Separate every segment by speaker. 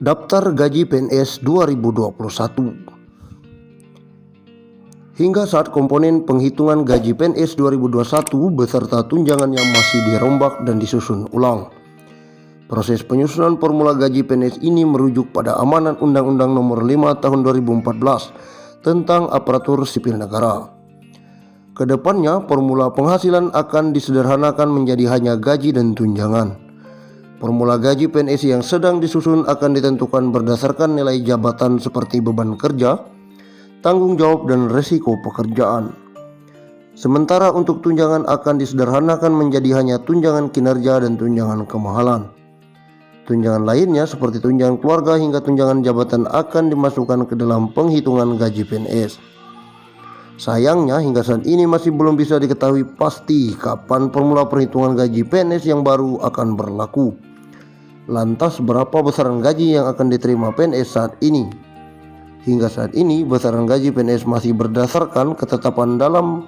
Speaker 1: Daftar Gaji PNS 2021. Hingga saat komponen penghitungan gaji PNS 2021 beserta tunjangannya masih dirombak dan disusun ulang. Proses penyusunan formula gaji PNS ini merujuk pada amanat Undang-Undang Nomor 5 Tahun 2014 tentang aparatur sipil negara. Kedepannya, formula penghasilan akan disederhanakan menjadi hanya gaji dan tunjangan. Formula gaji PNS yang sedang disusun akan ditentukan berdasarkan nilai jabatan seperti beban kerja, tanggung jawab, dan resiko pekerjaan. Sementara untuk tunjangan akan disederhanakan menjadi hanya tunjangan kinerja dan tunjangan kemahalan. Tunjangan lainnya seperti tunjangan keluarga hingga tunjangan jabatan akan dimasukkan ke dalam penghitungan gaji PNS. Sayangnya hingga saat ini masih belum bisa diketahui pasti kapan formula perhitungan gaji PNS yang baru akan berlaku. Lantas berapa besaran gaji yang akan diterima PNS saat ini? Hingga saat ini besaran gaji PNS masih berdasarkan ketetapan dalam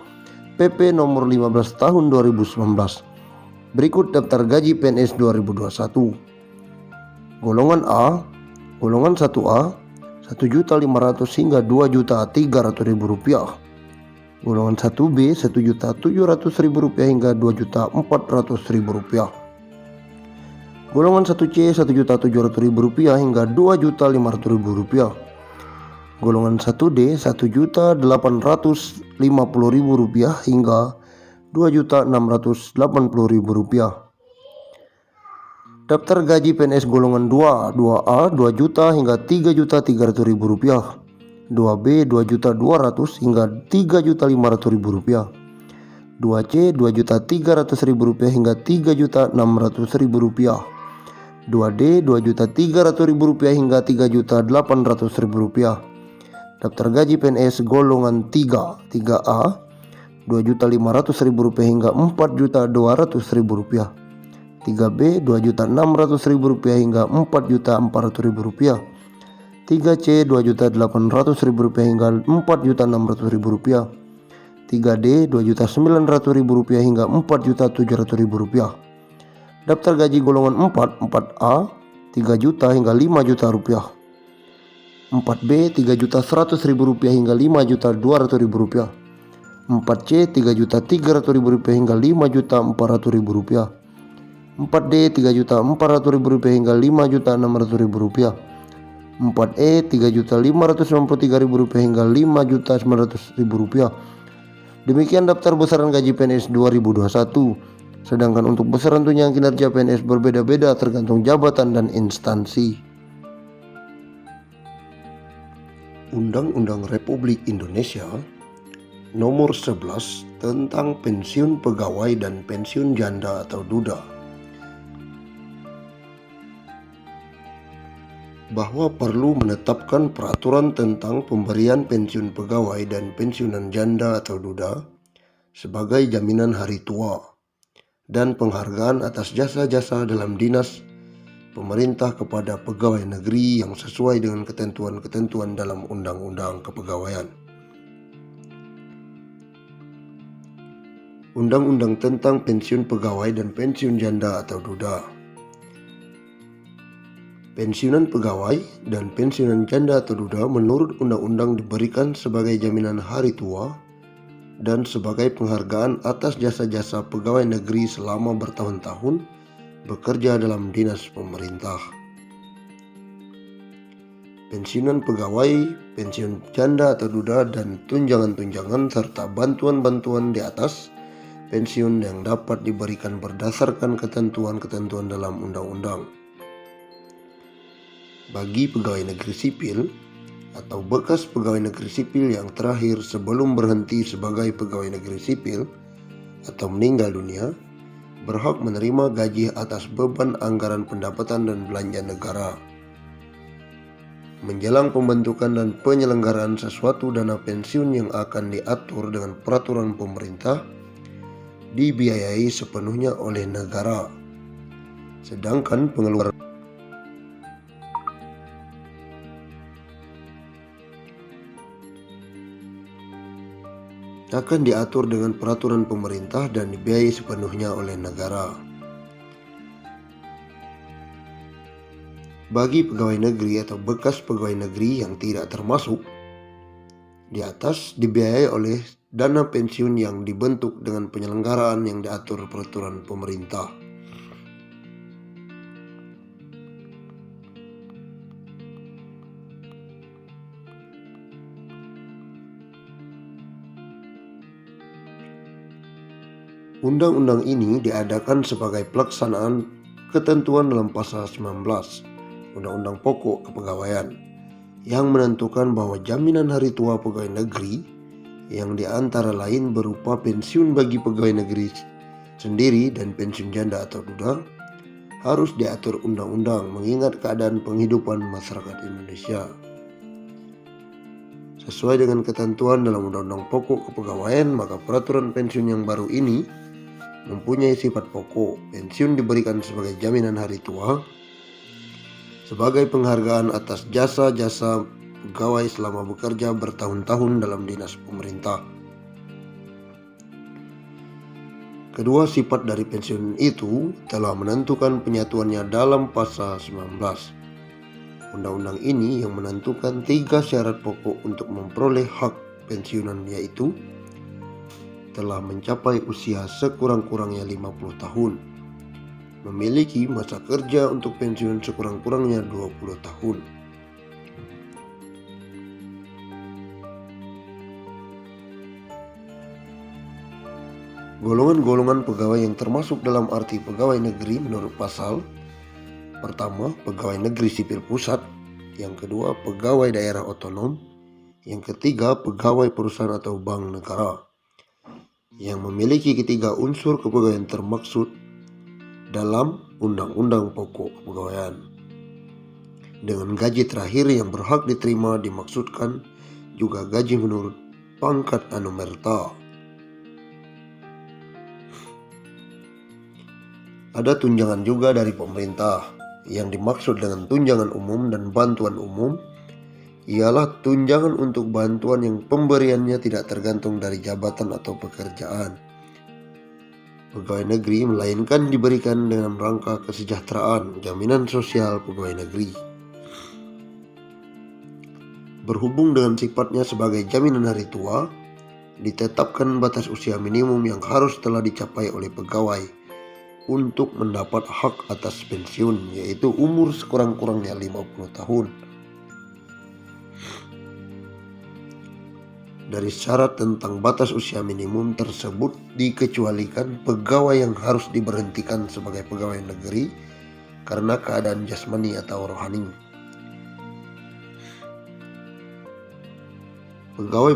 Speaker 1: PP nomor 15 tahun 2019. Berikut daftar gaji PNS 2021. Golongan A, golongan 1A, 1.500.000 hingga 2.300.000 rupiah. Golongan 1B, 1.700.000 rupiah hingga 2.400.000 rupiah. Golongan 1C, 1.700.000 rupiah hingga 2.500.000 rupiah. Golongan 1D, 1.850.000 rupiah hingga 2.680.000 rupiah. Daftar gaji PNS golongan 2, 2A 2 juta hingga 3.300.000 rupiah. 2B 2.200.000 hingga 3.500.000 rupiah. 2C 2.300.000 rupiah hingga 3.600.000 rupiah. 2D 2.300.000 rupiah hingga 3.800.000 rupiah. Daftar gaji PNS golongan 3, 3A 2.500.000 rupiah hingga 4.200.000 rupiah. 3B 2.600.000 rupiah hingga 4.400.000 rupiah. 3C 2.800.000 rupiah hingga 4.600.000 rupiah. 3D 2.900.000 rupiah hingga 4.700.000 rupiah. Daftar gaji golongan 4, 4A 3 juta hingga 5 juta rupiah. 4B 3.100.000 rupiah hingga 5.200.000 rupiah. 4C 3.300.000 rupiah hingga 5.400.000 rupiah. 4D 3.400.000 rupiah hingga 5.600.000 rupiah. 4E 3.593.000 rupiah hingga 5.900.000 rupiah. Demikian daftar besaran gaji PNS 2021. Sedangkan untuk besaran tunjangan kinerja PNS berbeda-beda tergantung jabatan dan instansi. Undang-Undang Republik Indonesia Nomor 11 tentang pensiun pegawai dan pensiun janda atau duda, bahwa perlu menetapkan peraturan tentang pemberian pensiun pegawai dan pensiunan janda atau duda sebagai jaminan hari tua dan penghargaan atas jasa-jasa dalam dinas pemerintah kepada pegawai negeri yang sesuai dengan ketentuan-ketentuan dalam Undang-Undang Kepegawaian. Undang-Undang tentang pensiun pegawai dan pensiun janda atau duda. Pensiunan pegawai dan pensiunan janda atau duda menurut undang-undang diberikan sebagai jaminan hari tua dan sebagai penghargaan atas jasa-jasa pegawai negeri selama bertahun-tahun bekerja dalam dinas pemerintah. Pensiunan pegawai, pensiun janda atau duda, dan tunjangan-tunjangan serta bantuan-bantuan di atas pensiun yang dapat diberikan berdasarkan ketentuan-ketentuan dalam undang-undang. Bagi pegawai negeri sipil atau bekas pegawai negeri sipil yang terakhir sebelum berhenti sebagai pegawai negeri sipil atau meninggal dunia, berhak menerima gaji atas beban anggaran pendapatan dan belanja negara. Menjelang pembentukan dan penyelenggaraan sesuatu dana pensiun yang akan diatur dengan peraturan pemerintah, dibiayai sepenuhnya oleh negara. Sedangkan pengeluaran akan diatur dengan peraturan pemerintah dan dibiayai sepenuhnya oleh negara. Bagi pegawai negeri atau bekas pegawai negeri yang tidak termasuk di atas, dibiayai oleh dana pensiun yang dibentuk dengan penyelenggaraan yang diatur peraturan pemerintah. Undang-undang ini diadakan sebagai pelaksanaan ketentuan dalam pasal 19 Undang-Undang Pokok Kepegawaian yang menentukan bahwa jaminan hari tua pegawai negeri yang diantara lain berupa pensiun bagi pegawai negeri sendiri dan pensiun janda atau duda harus diatur undang-undang mengingat keadaan penghidupan masyarakat Indonesia. Sesuai dengan ketentuan dalam Undang-Undang Pokok Kepegawaian, maka peraturan pensiun yang baru ini mempunyai sifat pokok. Pensiun diberikan sebagai jaminan hari tua, sebagai penghargaan atas jasa-jasa pegawai selama bekerja bertahun-tahun dalam dinas pemerintah. Kedua sifat dari pensiun itu telah menentukan penyatuannya dalam pasal 19. Undang-undang ini yang menentukan 3 syarat pokok untuk memperoleh hak pensiunan, yaitu telah mencapai usia sekurang-kurangnya 50 tahun, memiliki masa kerja untuk pensiun sekurang-kurangnya 20 tahun. Golongan-golongan pegawai yang termasuk dalam arti pegawai negeri menurut pasal pertama, pegawai negeri sipil pusat, yang kedua, pegawai daerah otonom, yang ketiga, pegawai perusahaan atau bank negara, yang memiliki ketiga unsur kepegawaian termaksud dalam Undang-Undang Pokok Kepegawaian. Dengan gaji terakhir yang berhak diterima dimaksudkan juga gaji menurut pangkat anumerta. Ada tunjangan juga dari pemerintah. Yang dimaksud dengan tunjangan umum dan bantuan umum ialah tunjangan untuk bantuan yang pemberiannya tidak tergantung dari jabatan atau pekerjaan pegawai negeri, melainkan diberikan dalam rangka kesejahteraan jaminan sosial pegawai negeri. Berhubung dengan sifatnya sebagai jaminan hari tua, ditetapkan batas usia minimum yang harus telah dicapai oleh pegawai untuk mendapat hak atas pensiun, yaitu umur sekurang-kurangnya 50 tahun. Dari syarat tentang batas usia minimum tersebut dikecualikan pegawai yang harus diberhentikan sebagai pegawai negeri karena keadaan jasmani atau rohani. Pegawai